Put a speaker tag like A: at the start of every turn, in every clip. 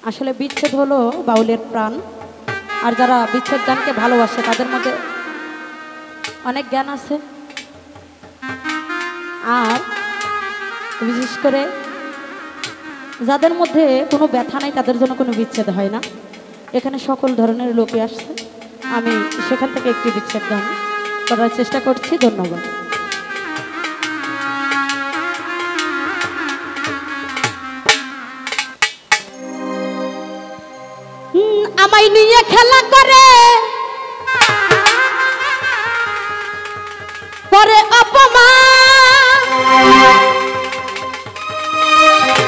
A: আসলে বিচ্ছেদ হলো বাউলের প্রাণ। আর যারা বিচ্ছেদ গানকে ভালোবাসে তাদের মধ্যে অনেক জ্ঞান আছে। আর বিশেষ করে যাদের মধ্যে কোনো ব্যথা নাই তাদের জন্য কোনো বিচ্ছেদ হয় না। এখানে সকল ধরনের লোকই আসছে, আমি সেখান থেকে একটি বিচ্ছেদ গান করার চেষ্টা করছি। ধন্যবাদ। আমায় নিয়ে খেলা করে পরে অপমান,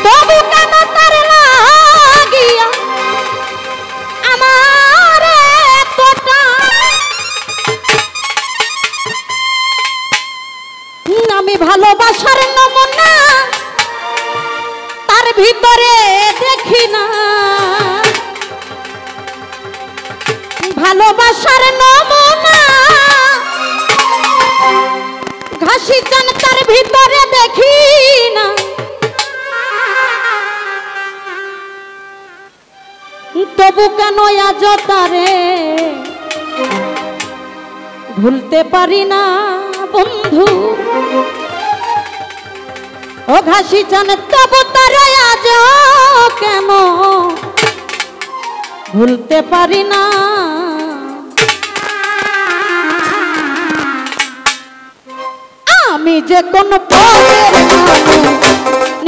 A: তবু কেন তার লাগিয়া আমার এতটা। আমি ভালোবাসার নমুনা তার ভিতরে দেখি না, ভালোবাসার নমুনা ঘাসি চান তার ভিতরে দেখি না। তবু কেন আজ তারে ভুলতে পারি না বন্ধু। ও ঘাসি চান তবু তারে আজ কেন ভুলতে পারি না। আমি যে কোন পদের মানুষ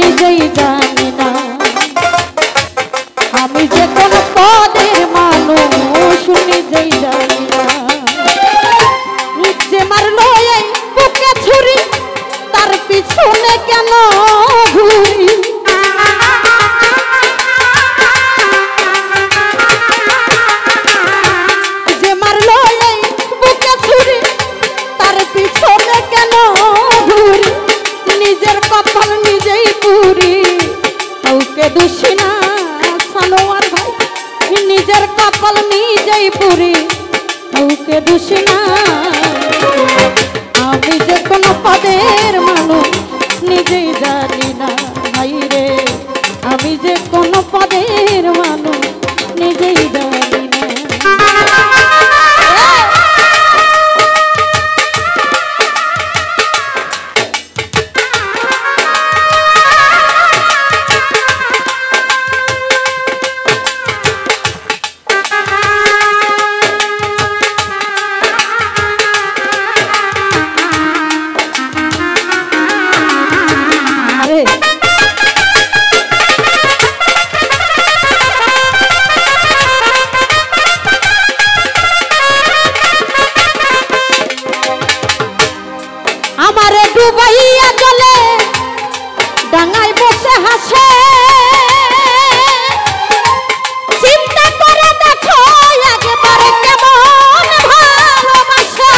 A: নিজেই জানি না, আমি যে কোন পদের মানুষ নিজেই জানি না। যে মারলো এই বুকে ছুরি তার পিছনে কেন ঘুরি। যে মারলো এই বুকে ছুরি তার পিছনে কেন ঘুরি। নিজের কপাল নিজেই পুরি কাউকে দোষী না সানোয়ার ভাই। নিজের কপাল নিজেই পুরি কাউকে দোষী না। আমি যে কোন পদের মানুষ নিজেই জানি না ভাই রে। আমি যে কোন পদের মানুষ নিজেই জানি না। আমারে ডুবাইয়া জলে ডাঙায় বসে হাসে, চিন্তা করে দেখো একবার কেমন ভালোবাসা।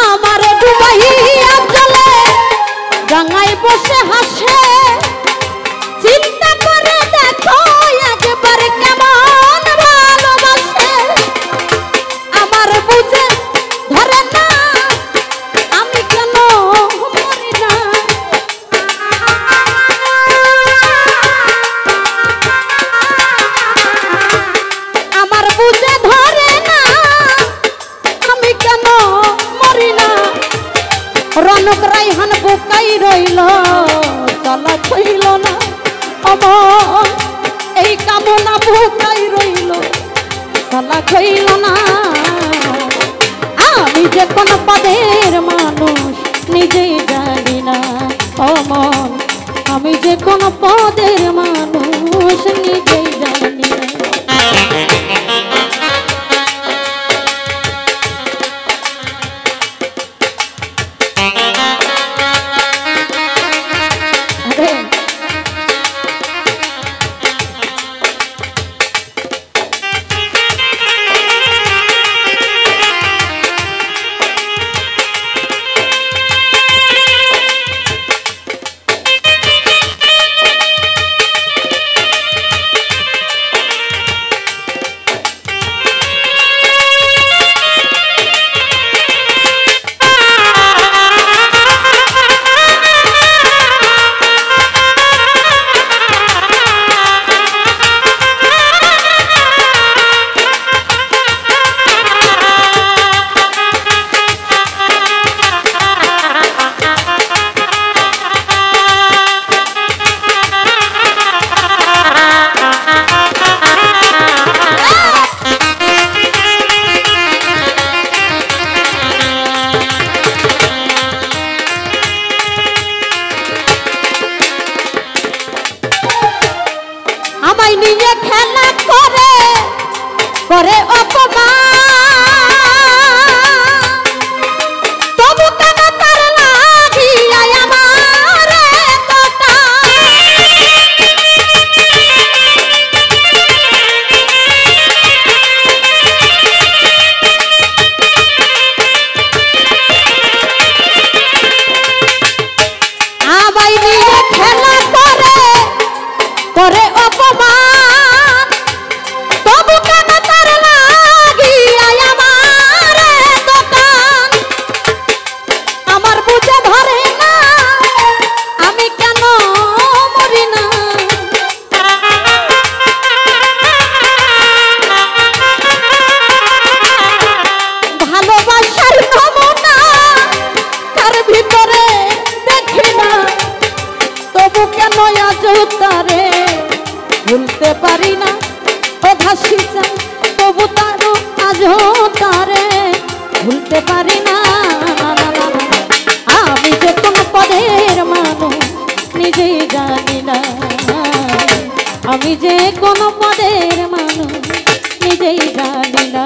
A: আমারে ডুবাইয়া জলে ডাঙায় বসে হাসে, চিন্তা করে দেখো একবার কেমন ভালোবাসে। আমার বুঝে ধরে না আমি কেন মরি না। আমার বুঝে ধরে না আমি কেন মরি না। রনক রাইহান বুকাই রইল চলা ছইল না অমন। এই কামনা বুকাই রইল চলা ছইল না। আমি যে কোন পদের মানুষ নিজেই জানি না অমন। আমি যে কোন পদের মানুষ নিজেই জানি না। করে অপমান তবু কেন তার লাগিয়া আমার এতটা আমায় নিয়ে খেলা করে অপমান তবু কেন তার লাগিয়া আমার দোকান আমার বুঝে ধরে না আমি কেন মরি না ভালোবাসার নমুনা তার ভিতরে দেখি না তবু কেন আজ তারে ভুলতে পারি না ও ঘাসি চাই তবু তারও আজ তারে ভুলতে পারি না আমি যে কোন পদের মানুষ নিজেই জানি না আমি যে কোন পদের মানুষ নিজেই জানি না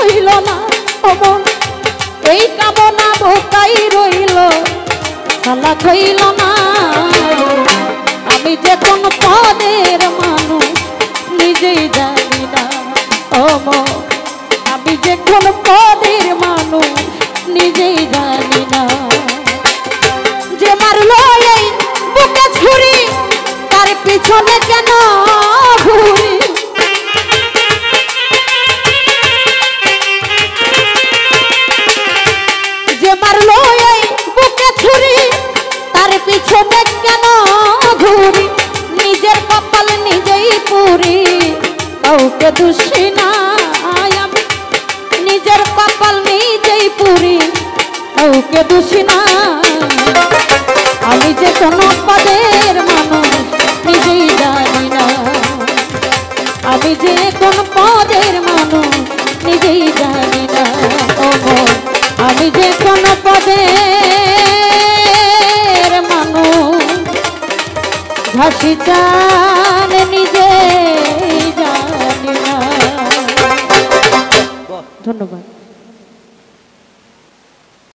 A: হইল না অমন এই কামনা বোকাই রইল সালা হইল না আমি যে কোন পদের মানুষ নিজেই জানি না অমন আমি যে কোন পদের মানুষ নিজেই জানি না যে মারলো এই বুকে ছুরি তার পিছনে কেন ঘুরি মারলো এই বুকে ছুরি তার পিছনে কেন ঘুরি নিজের কপাল নিজেই পুরি কাউকে দোষী না আমি নিজের কপাল নিজেই পুরি কাউকে দোষী না আমি যে কোন পদের মানুষ নিজেই জানি না আমি যে কোন পদের মানুষ নিজেই জানি না আমি যে কোন পদের মানুষ ফাঁসি চান নিজে জানি না। ধন্যবাদ।